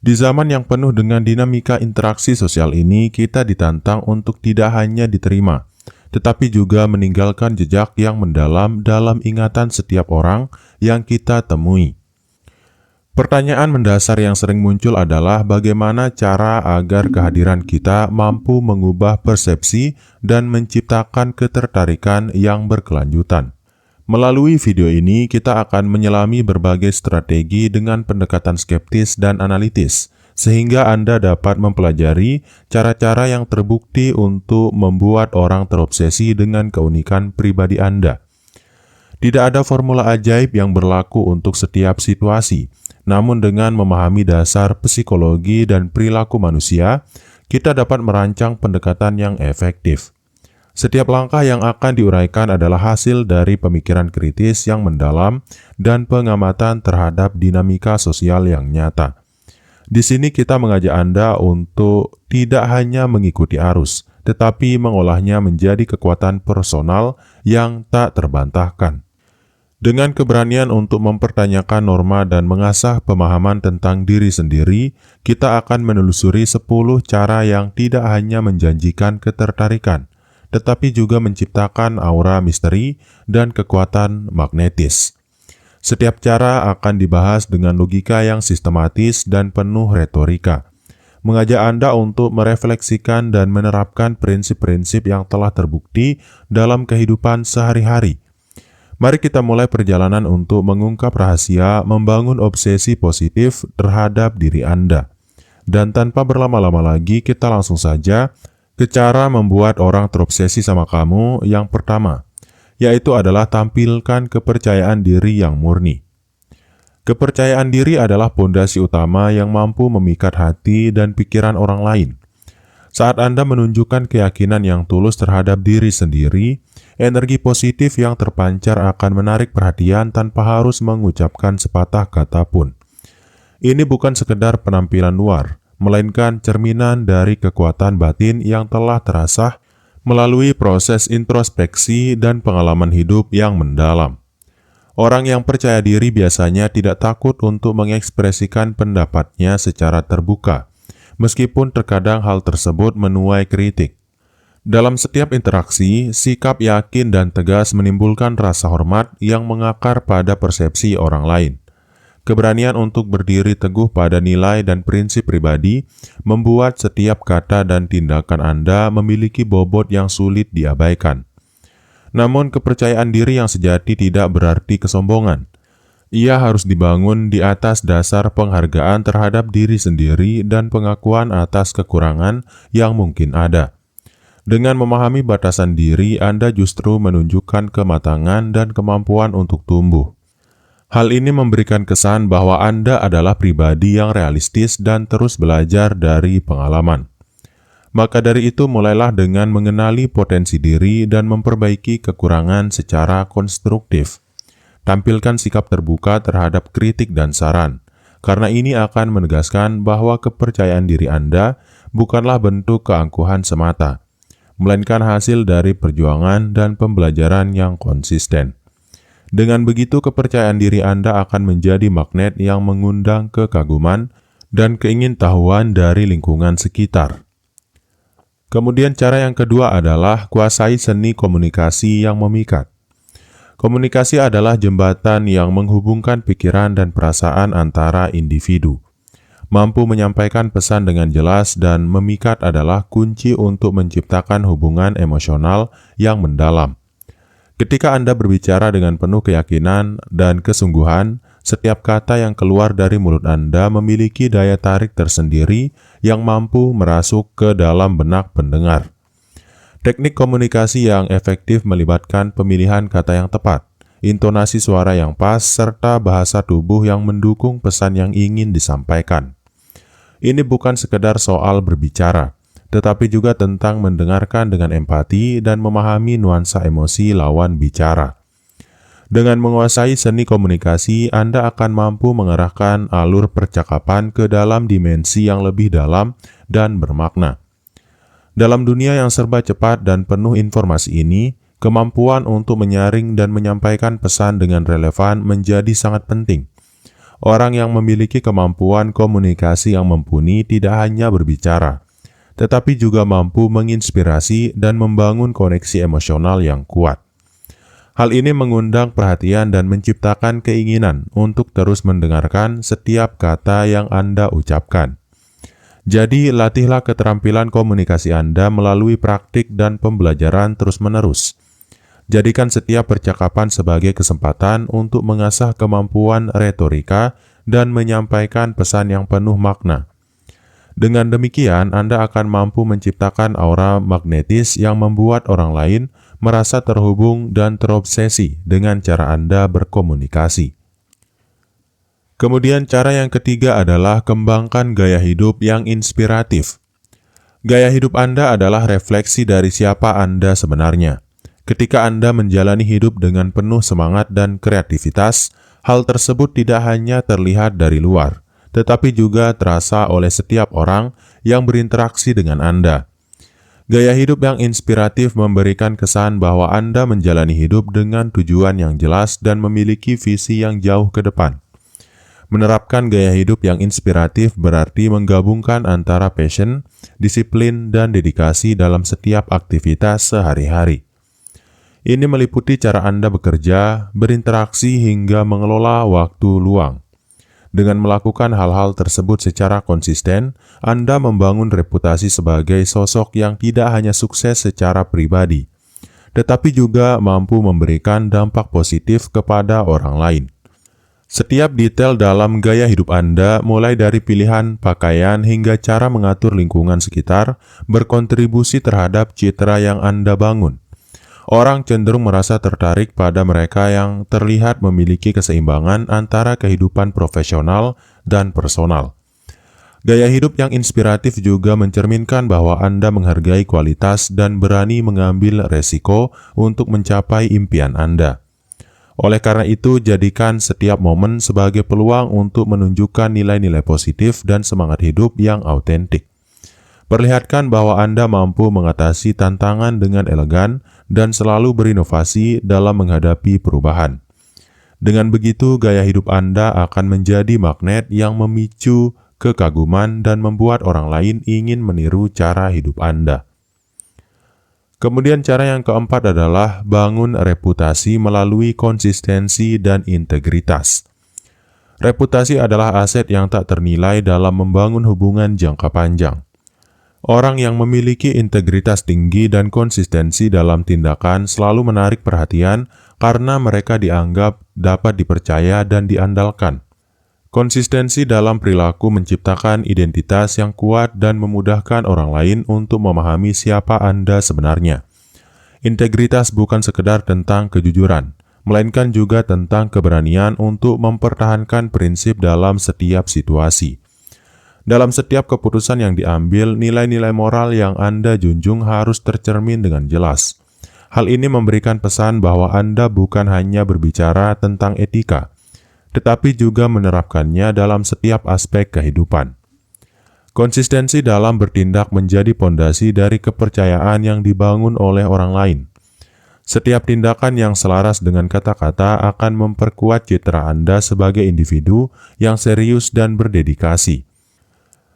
Di zaman yang penuh dengan dinamika interaksi sosial ini, kita ditantang untuk tidak hanya diterima, tetapi juga meninggalkan jejak yang mendalam dalam ingatan setiap orang yang kita temui. Pertanyaan mendasar yang sering muncul adalah bagaimana cara agar kehadiran kita mampu mengubah persepsi dan menciptakan ketertarikan yang berkelanjutan. Melalui video ini, kita akan menyelami berbagai strategi dengan pendekatan skeptis dan analitis, sehingga Anda dapat mempelajari cara-cara yang terbukti untuk membuat orang terobsesi dengan keunikan pribadi Anda. Tidak ada formula ajaib yang berlaku untuk setiap situasi, namun dengan memahami dasar psikologi dan perilaku manusia, kita dapat merancang pendekatan yang efektif. Setiap langkah yang akan diuraikan adalah hasil dari pemikiran kritis yang mendalam dan pengamatan terhadap dinamika sosial yang nyata. Di sini kita mengajak Anda untuk tidak hanya mengikuti arus, tetapi mengolahnya menjadi kekuatan personal yang tak terbantahkan. Dengan keberanian untuk mempertanyakan norma dan mengasah pemahaman tentang diri sendiri, kita akan menelusuri 10 cara yang tidak hanya menjanjikan ketertarikan, tetapi juga menciptakan aura misteri dan kekuatan magnetis. Setiap cara akan dibahas dengan logika yang sistematis dan penuh retorika, mengajak Anda untuk merefleksikan dan menerapkan prinsip-prinsip yang telah terbukti dalam kehidupan sehari-hari. Mari kita mulai perjalanan untuk mengungkap rahasia membangun obsesi positif terhadap diri Anda. Dan tanpa berlama-lama lagi, kita langsung saja ke cara membuat orang terobsesi sama kamu. Yang pertama, yaitu adalah tampilkan kepercayaan diri yang murni. Kepercayaan diri adalah pondasi utama yang mampu memikat hati dan pikiran orang lain. Saat Anda menunjukkan keyakinan yang tulus terhadap diri sendiri, energi positif yang terpancar akan menarik perhatian tanpa harus mengucapkan sepatah kata pun. Ini bukan sekedar penampilan luar, melainkan cerminan dari kekuatan batin yang telah terasah melalui proses introspeksi dan pengalaman hidup yang mendalam. Orang yang percaya diri biasanya tidak takut untuk mengekspresikan pendapatnya secara terbuka, meskipun terkadang hal tersebut menuai kritik. Dalam setiap interaksi, sikap yakin dan tegas menimbulkan rasa hormat yang mengakar pada persepsi orang lain. Keberanian untuk berdiri teguh pada nilai dan prinsip pribadi membuat setiap kata dan tindakan Anda memiliki bobot yang sulit diabaikan. Namun kepercayaan diri yang sejati tidak berarti kesombongan. Ia harus dibangun di atas dasar penghargaan terhadap diri sendiri dan pengakuan atas kekurangan yang mungkin ada. Dengan memahami batasan diri, Anda justru menunjukkan kematangan dan kemampuan untuk tumbuh. Hal ini memberikan kesan bahwa Anda adalah pribadi yang realistis dan terus belajar dari pengalaman. Maka dari itu, mulailah dengan mengenali potensi diri dan memperbaiki kekurangan secara konstruktif. Tampilkan sikap terbuka terhadap kritik dan saran, karena ini akan menegaskan bahwa kepercayaan diri Anda bukanlah bentuk keangkuhan semata, melainkan hasil dari perjuangan dan pembelajaran yang konsisten. Dengan begitu, kepercayaan diri Anda akan menjadi magnet yang mengundang kekaguman dan keingintahuan dari lingkungan sekitar. Kemudian cara yang kedua adalah kuasai seni komunikasi yang memikat. Komunikasi adalah jembatan yang menghubungkan pikiran dan perasaan antara individu. Mampu menyampaikan pesan dengan jelas dan memikat adalah kunci untuk menciptakan hubungan emosional yang mendalam. Ketika Anda berbicara dengan penuh keyakinan dan kesungguhan, setiap kata yang keluar dari mulut Anda memiliki daya tarik tersendiri yang mampu merasuk ke dalam benak pendengar. Teknik komunikasi yang efektif melibatkan pemilihan kata yang tepat, intonasi suara yang pas, serta bahasa tubuh yang mendukung pesan yang ingin disampaikan. Ini bukan sekedar soal berbicara, tetapi juga tentang mendengarkan dengan empati dan memahami nuansa emosi lawan bicara. Dengan menguasai seni komunikasi, Anda akan mampu mengarahkan alur percakapan ke dalam dimensi yang lebih dalam dan bermakna. Dalam dunia yang serba cepat dan penuh informasi ini, kemampuan untuk menyaring dan menyampaikan pesan dengan relevan menjadi sangat penting. Orang yang memiliki kemampuan komunikasi yang mumpuni tidak hanya berbicara, tetapi juga mampu menginspirasi dan membangun koneksi emosional yang kuat. Hal ini mengundang perhatian dan menciptakan keinginan untuk terus mendengarkan setiap kata yang Anda ucapkan. Jadi, latihlah keterampilan komunikasi Anda melalui praktik dan pembelajaran terus-menerus. Jadikan setiap percakapan sebagai kesempatan untuk mengasah kemampuan retorika dan menyampaikan pesan yang penuh makna. Dengan demikian, Anda akan mampu menciptakan aura magnetis yang membuat orang lain merasa terhubung dan terobsesi dengan cara Anda berkomunikasi. Kemudian cara yang ketiga adalah kembangkan gaya hidup yang inspiratif. Gaya hidup Anda adalah refleksi dari siapa Anda sebenarnya. Ketika Anda menjalani hidup dengan penuh semangat dan kreativitas, hal tersebut tidak hanya terlihat dari luar, tetapi juga terasa oleh setiap orang yang berinteraksi dengan Anda. Gaya hidup yang inspiratif memberikan kesan bahwa Anda menjalani hidup dengan tujuan yang jelas dan memiliki visi yang jauh ke depan. Menerapkan gaya hidup yang inspiratif berarti menggabungkan antara passion, disiplin, dan dedikasi dalam setiap aktivitas sehari-hari. Ini meliputi cara Anda bekerja, berinteraksi, hingga mengelola waktu luang. Dengan melakukan hal-hal tersebut secara konsisten, Anda membangun reputasi sebagai sosok yang tidak hanya sukses secara pribadi, tetapi juga mampu memberikan dampak positif kepada orang lain. Setiap detail dalam gaya hidup Anda, mulai dari pilihan pakaian hingga cara mengatur lingkungan sekitar, berkontribusi terhadap citra yang Anda bangun. Orang cenderung merasa tertarik pada mereka yang terlihat memiliki keseimbangan antara kehidupan profesional dan personal. Gaya hidup yang inspiratif juga mencerminkan bahwa Anda menghargai kualitas dan berani mengambil resiko untuk mencapai impian Anda. Oleh karena itu, jadikan setiap momen sebagai peluang untuk menunjukkan nilai-nilai positif dan semangat hidup yang autentik. Perlihatkan bahwa Anda mampu mengatasi tantangan dengan elegan dan selalu berinovasi dalam menghadapi perubahan. Dengan begitu, gaya hidup Anda akan menjadi magnet yang memicu kekaguman dan membuat orang lain ingin meniru cara hidup Anda. Kemudian cara yang keempat adalah bangun reputasi melalui konsistensi dan integritas. Reputasi adalah aset yang tak ternilai dalam membangun hubungan jangka panjang. Orang yang memiliki integritas tinggi dan konsistensi dalam tindakan selalu menarik perhatian karena mereka dianggap dapat dipercaya dan diandalkan. Konsistensi dalam perilaku menciptakan identitas yang kuat dan memudahkan orang lain untuk memahami siapa Anda sebenarnya. Integritas bukan sekedar tentang kejujuran, melainkan juga tentang keberanian untuk mempertahankan prinsip dalam setiap situasi. Dalam setiap keputusan yang diambil, nilai-nilai moral yang Anda junjung harus tercermin dengan jelas. Hal ini memberikan pesan bahwa Anda bukan hanya berbicara tentang etika, tetapi juga menerapkannya dalam setiap aspek kehidupan. Konsistensi dalam bertindak menjadi pondasi dari kepercayaan yang dibangun oleh orang lain. Setiap tindakan yang selaras dengan kata-kata akan memperkuat citra Anda sebagai individu yang serius dan berdedikasi.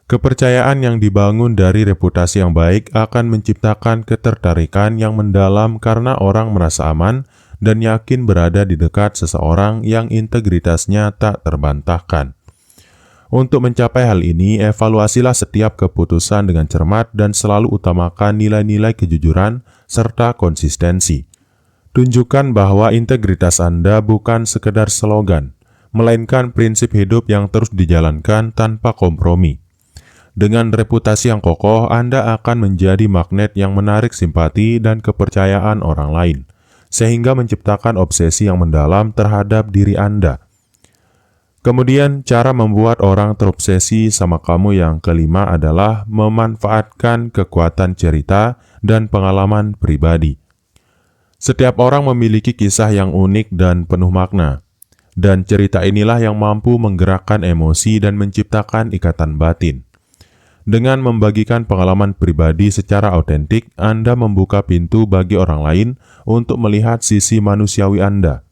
Kepercayaan yang dibangun dari reputasi yang baik akan menciptakan ketertarikan yang mendalam karena orang merasa aman dan yakin berada di dekat seseorang yang integritasnya tak terbantahkan. Untuk mencapai hal ini, evaluasilah setiap keputusan dengan cermat dan selalu utamakan nilai-nilai kejujuran serta konsistensi. Tunjukkan bahwa integritas Anda bukan sekedar slogan, melainkan prinsip hidup yang terus dijalankan tanpa kompromi. Dengan reputasi yang kokoh, Anda akan menjadi magnet yang menarik simpati dan kepercayaan orang lain, sehingga menciptakan obsesi yang mendalam terhadap diri Anda. Kemudian, cara membuat orang terobsesi sama kamu yang kelima adalah memanfaatkan kekuatan cerita dan pengalaman pribadi. Setiap orang memiliki kisah yang unik dan penuh makna, dan cerita inilah yang mampu menggerakkan emosi dan menciptakan ikatan batin. Dengan membagikan pengalaman pribadi secara autentik, Anda membuka pintu bagi orang lain untuk melihat sisi manusiawi Anda.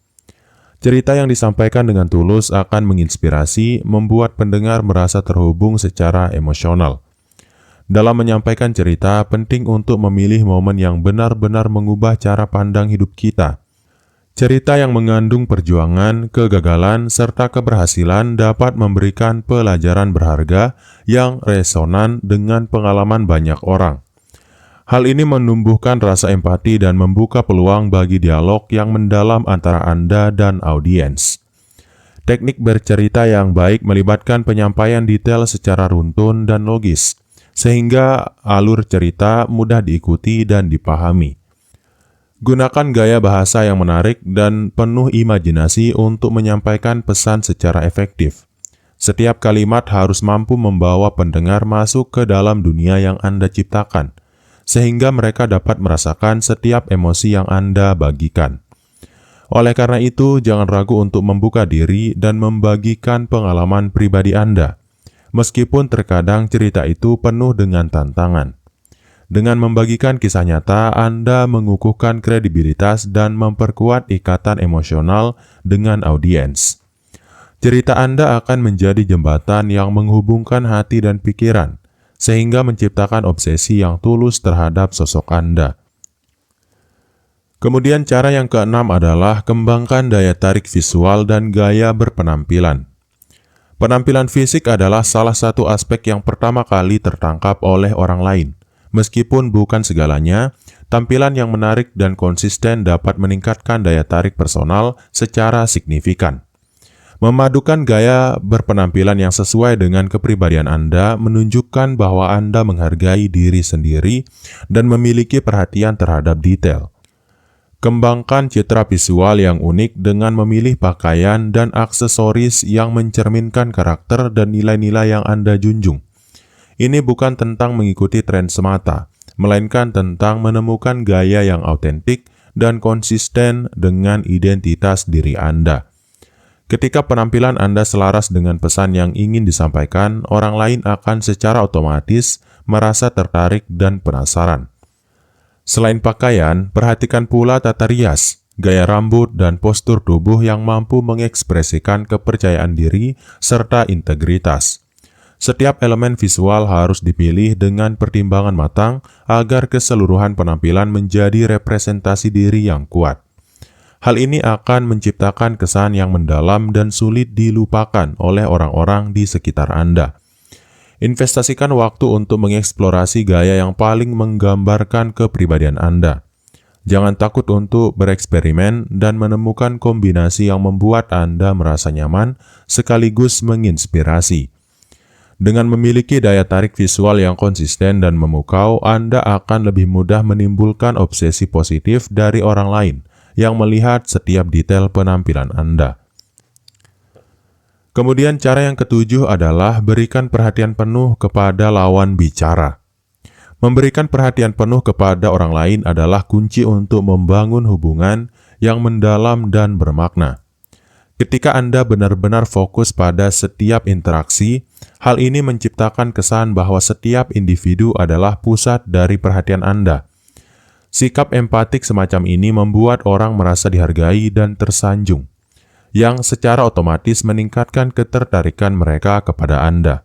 Cerita yang disampaikan dengan tulus akan menginspirasi, membuat pendengar merasa terhubung secara emosional. Dalam menyampaikan cerita, penting untuk memilih momen yang benar-benar mengubah cara pandang hidup kita. Cerita yang mengandung perjuangan, kegagalan, serta keberhasilan dapat memberikan pelajaran berharga yang resonan dengan pengalaman banyak orang. Hal ini menumbuhkan rasa empati dan membuka peluang bagi dialog yang mendalam antara Anda dan audiens. Teknik bercerita yang baik melibatkan penyampaian detail secara runtun dan logis, sehingga alur cerita mudah diikuti dan dipahami. Gunakan gaya bahasa yang menarik dan penuh imajinasi untuk menyampaikan pesan secara efektif. Setiap kalimat harus mampu membawa pendengar masuk ke dalam dunia yang Anda ciptakan, sehingga mereka dapat merasakan setiap emosi yang Anda bagikan. Oleh karena itu, jangan ragu untuk membuka diri dan membagikan pengalaman pribadi Anda, meskipun terkadang cerita itu penuh dengan tantangan. Dengan membagikan kisah nyata, Anda mengukuhkan kredibilitas dan memperkuat ikatan emosional dengan audiens. Cerita Anda akan menjadi jembatan yang menghubungkan hati dan pikiran, sehingga menciptakan obsesi yang tulus terhadap sosok Anda. Kemudian cara yang keenam adalah kembangkan daya tarik visual dan gaya berpenampilan. Penampilan fisik adalah salah satu aspek yang pertama kali tertangkap oleh orang lain. Meskipun bukan segalanya, tampilan yang menarik dan konsisten dapat meningkatkan daya tarik personal secara signifikan. Memadukan gaya berpenampilan yang sesuai dengan kepribadian Anda menunjukkan bahwa Anda menghargai diri sendiri dan memiliki perhatian terhadap detail. Kembangkan citra visual yang unik dengan memilih pakaian dan aksesoris yang mencerminkan karakter dan nilai-nilai yang Anda junjung. Ini bukan tentang mengikuti tren semata, melainkan tentang menemukan gaya yang autentik dan konsisten dengan identitas diri Anda. Ketika penampilan Anda selaras dengan pesan yang ingin disampaikan, orang lain akan secara otomatis merasa tertarik dan penasaran. Selain pakaian, perhatikan pula tata rias, gaya rambut, dan postur tubuh yang mampu mengekspresikan kepercayaan diri serta integritas. Setiap elemen visual harus dipilih dengan pertimbangan matang agar keseluruhan penampilan menjadi representasi diri yang kuat. Hal ini akan menciptakan kesan yang mendalam dan sulit dilupakan oleh orang-orang di sekitar Anda. Investasikan waktu untuk mengeksplorasi gaya yang paling menggambarkan kepribadian Anda. Jangan takut untuk bereksperimen dan menemukan kombinasi yang membuat Anda merasa nyaman sekaligus menginspirasi. Dengan memiliki daya tarik visual yang konsisten dan memukau, Anda akan lebih mudah menimbulkan obsesi positif dari orang lain yang melihat setiap detail penampilan Anda. Kemudian cara yang ketujuh adalah berikan perhatian penuh kepada lawan bicara. Memberikan perhatian penuh kepada orang lain adalah kunci untuk membangun hubungan yang mendalam dan bermakna. Ketika Anda benar-benar fokus pada setiap interaksi, hal ini menciptakan kesan bahwa setiap individu adalah pusat dari perhatian Anda. Sikap empatik semacam ini membuat orang merasa dihargai dan tersanjung, yang secara otomatis meningkatkan ketertarikan mereka kepada Anda.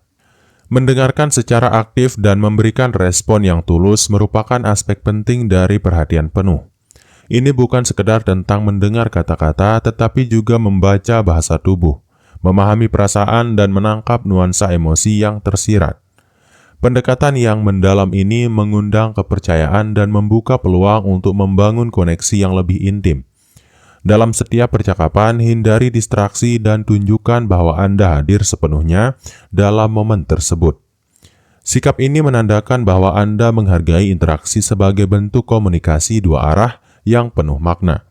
Mendengarkan secara aktif dan memberikan respon yang tulus merupakan aspek penting dari perhatian penuh. Ini bukan sekedar tentang mendengar kata-kata, tetapi juga membaca bahasa tubuh, memahami perasaan, dan menangkap nuansa emosi yang tersirat. Pendekatan yang mendalam ini mengundang kepercayaan dan membuka peluang untuk membangun koneksi yang lebih intim. Dalam setiap percakapan, hindari distraksi dan tunjukkan bahwa Anda hadir sepenuhnya dalam momen tersebut. Sikap ini menandakan bahwa Anda menghargai interaksi sebagai bentuk komunikasi dua arah yang penuh makna.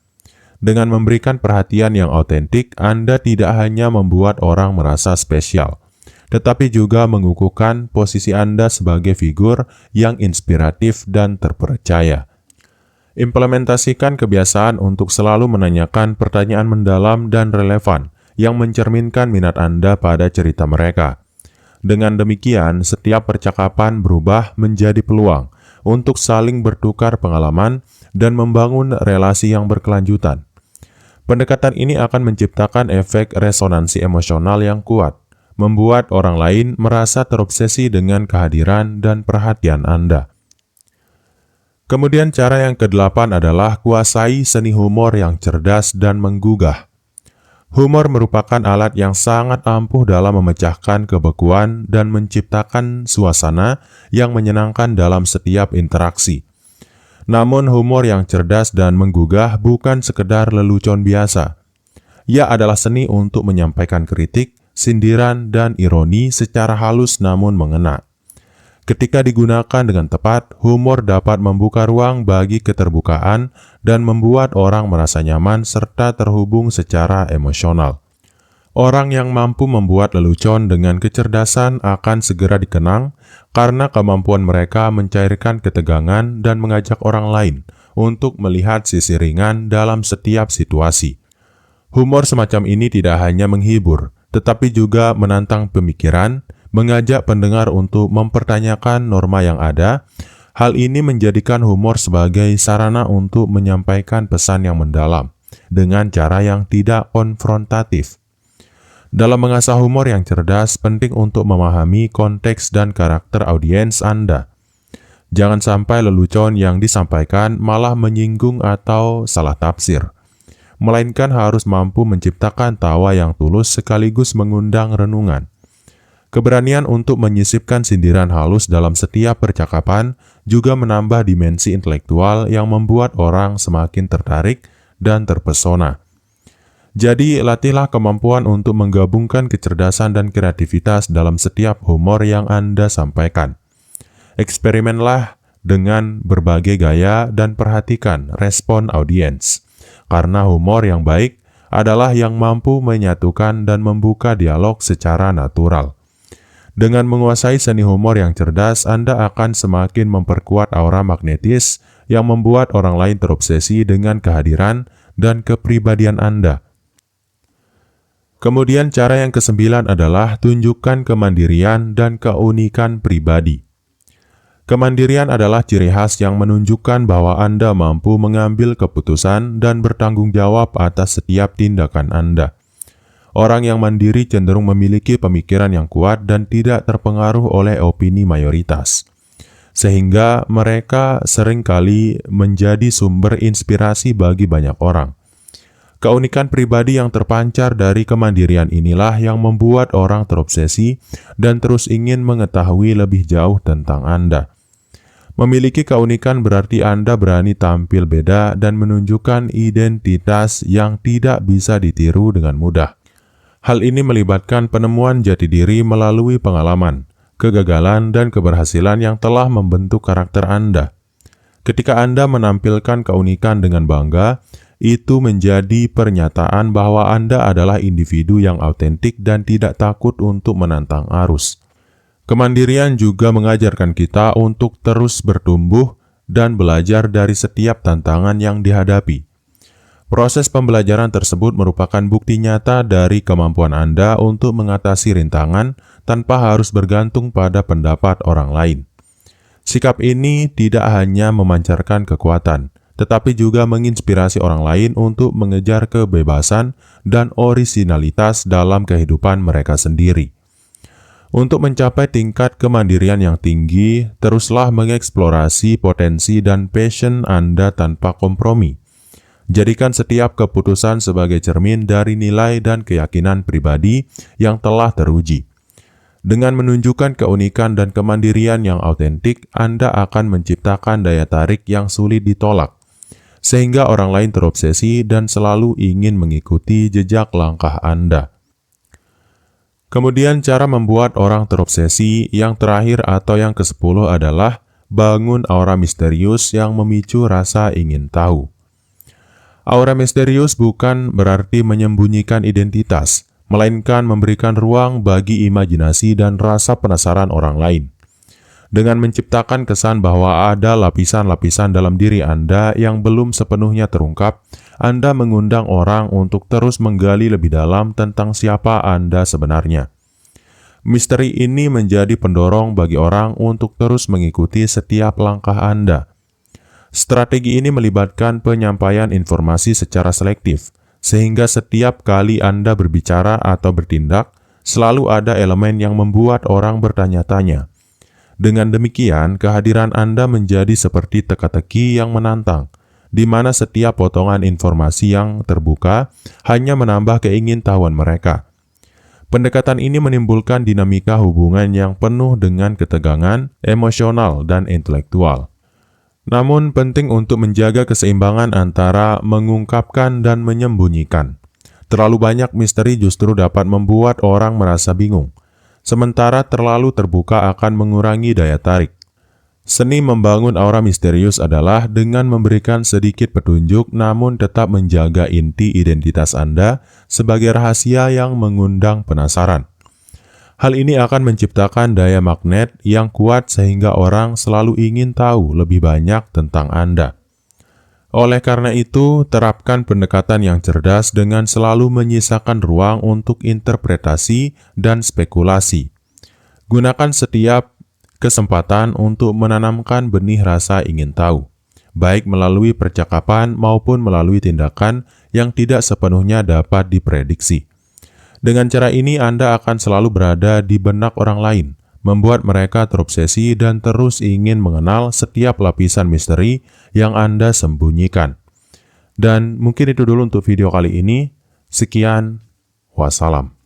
Dengan memberikan perhatian yang autentik, Anda tidak hanya membuat orang merasa spesial, tetapi juga mengukuhkan posisi Anda sebagai figur yang inspiratif dan terpercaya. Implementasikan kebiasaan untuk selalu menanyakan pertanyaan mendalam dan relevan yang mencerminkan minat Anda pada cerita mereka. Dengan demikian, setiap percakapan berubah menjadi peluang untuk saling bertukar pengalaman dan membangun relasi yang berkelanjutan. Pendekatan ini akan menciptakan efek resonansi emosional yang kuat, membuat orang lain merasa terobsesi dengan kehadiran dan perhatian Anda. Kemudian cara yang kedelapan adalah kuasai seni humor yang cerdas dan menggugah. Humor merupakan alat yang sangat ampuh dalam memecahkan kebekuan dan menciptakan suasana yang menyenangkan dalam setiap interaksi. Namun humor yang cerdas dan menggugah bukan sekedar lelucon biasa. Ia adalah seni untuk menyampaikan kritik, sindiran, dan ironi secara halus namun mengena. Ketika digunakan dengan tepat, humor dapat membuka ruang bagi keterbukaan dan membuat orang merasa nyaman serta terhubung secara emosional. Orang yang mampu membuat lelucon dengan kecerdasan akan segera dikenang karena kemampuan mereka mencairkan ketegangan dan mengajak orang lain untuk melihat sisi ringan dalam setiap situasi. Humor semacam ini tidak hanya menghibur, tetapi juga menantang pemikiran, mengajak pendengar untuk mempertanyakan norma yang ada. Hal ini menjadikan humor sebagai sarana untuk menyampaikan pesan yang mendalam dengan cara yang tidak konfrontatif. Dalam mengasah humor yang cerdas, penting untuk memahami konteks dan karakter audiens Anda. Jangan sampai lelucon yang disampaikan malah menyinggung atau salah tafsir, melainkan harus mampu menciptakan tawa yang tulus sekaligus mengundang renungan. Keberanian untuk menyisipkan sindiran halus dalam setiap percakapan juga menambah dimensi intelektual yang membuat orang semakin tertarik dan terpesona. Jadi, latihlah kemampuan untuk menggabungkan kecerdasan dan kreativitas dalam setiap humor yang Anda sampaikan. Eksperimenlah dengan berbagai gaya dan perhatikan respon audiens, karena humor yang baik adalah yang mampu menyatukan dan membuka dialog secara natural. Dengan menguasai seni humor yang cerdas, Anda akan semakin memperkuat aura magnetis yang membuat orang lain terobsesi dengan kehadiran dan kepribadian Anda. Kemudian cara yang kesembilan adalah tunjukkan kemandirian dan keunikan pribadi. Kemandirian adalah ciri khas yang menunjukkan bahwa Anda mampu mengambil keputusan dan bertanggung jawab atas setiap tindakan Anda. Orang yang mandiri cenderung memiliki pemikiran yang kuat dan tidak terpengaruh oleh opini mayoritas, sehingga mereka seringkali menjadi sumber inspirasi bagi banyak orang. Keunikan pribadi yang terpancar dari kemandirian inilah yang membuat orang terobsesi dan terus ingin mengetahui lebih jauh tentang Anda. Memiliki keunikan berarti Anda berani tampil beda dan menunjukkan identitas yang tidak bisa ditiru dengan mudah. Hal ini melibatkan penemuan jati diri melalui pengalaman, kegagalan, dan keberhasilan yang telah membentuk karakter Anda. Ketika Anda menampilkan keunikan dengan bangga, itu menjadi pernyataan bahwa Anda adalah individu yang autentik dan tidak takut untuk menantang arus. Kemandirian juga mengajarkan kita untuk terus bertumbuh dan belajar dari setiap tantangan yang dihadapi. Proses pembelajaran tersebut merupakan bukti nyata dari kemampuan Anda untuk mengatasi rintangan tanpa harus bergantung pada pendapat orang lain. Sikap ini tidak hanya memancarkan kekuatan, tetapi juga menginspirasi orang lain untuk mengejar kebebasan dan orisinalitas dalam kehidupan mereka sendiri. Untuk mencapai tingkat kemandirian yang tinggi, teruslah mengeksplorasi potensi dan passion Anda tanpa kompromi. Jadikan setiap keputusan sebagai cermin dari nilai dan keyakinan pribadi yang telah teruji. Dengan menunjukkan keunikan dan kemandirian yang autentik, Anda akan menciptakan daya tarik yang sulit ditolak, sehingga orang lain terobsesi dan selalu ingin mengikuti jejak langkah Anda. Kemudian cara membuat orang terobsesi yang terakhir atau yang ke-10 adalah bangun aura misterius yang memicu rasa ingin tahu. Aura misterius bukan berarti menyembunyikan identitas, melainkan memberikan ruang bagi imajinasi dan rasa penasaran orang lain. Dengan menciptakan kesan bahwa ada lapisan-lapisan dalam diri Anda yang belum sepenuhnya terungkap, Anda mengundang orang untuk terus menggali lebih dalam tentang siapa Anda sebenarnya. Misteri ini menjadi pendorong bagi orang untuk terus mengikuti setiap langkah Anda. Strategi ini melibatkan penyampaian informasi secara selektif, sehingga setiap kali Anda berbicara atau bertindak, selalu ada elemen yang membuat orang bertanya-tanya. Dengan demikian, kehadiran Anda menjadi seperti teka-teki yang menantang, di mana setiap potongan informasi yang terbuka hanya menambah keingintahuan mereka. Pendekatan ini menimbulkan dinamika hubungan yang penuh dengan ketegangan, emosional, dan intelektual. Namun, penting untuk menjaga keseimbangan antara mengungkapkan dan menyembunyikan. Terlalu banyak misteri justru dapat membuat orang merasa bingung, sementara terlalu terbuka akan mengurangi daya tarik. Seni membangun aura misterius adalah dengan memberikan sedikit petunjuk namun tetap menjaga inti identitas Anda sebagai rahasia yang mengundang penasaran. Hal ini akan menciptakan daya magnet yang kuat sehingga orang selalu ingin tahu lebih banyak tentang Anda. Oleh karena itu, terapkan pendekatan yang cerdas dengan selalu menyisakan ruang untuk interpretasi dan spekulasi. Gunakan setiap kesempatan untuk menanamkan benih rasa ingin tahu, baik melalui percakapan maupun melalui tindakan yang tidak sepenuhnya dapat diprediksi. Dengan cara ini, Anda akan selalu berada di benak orang lain, membuat mereka terobsesi dan terus ingin mengenal setiap lapisan misteri yang Anda sembunyikan. Dan mungkin itu dulu untuk video kali ini. Sekian, wassalam.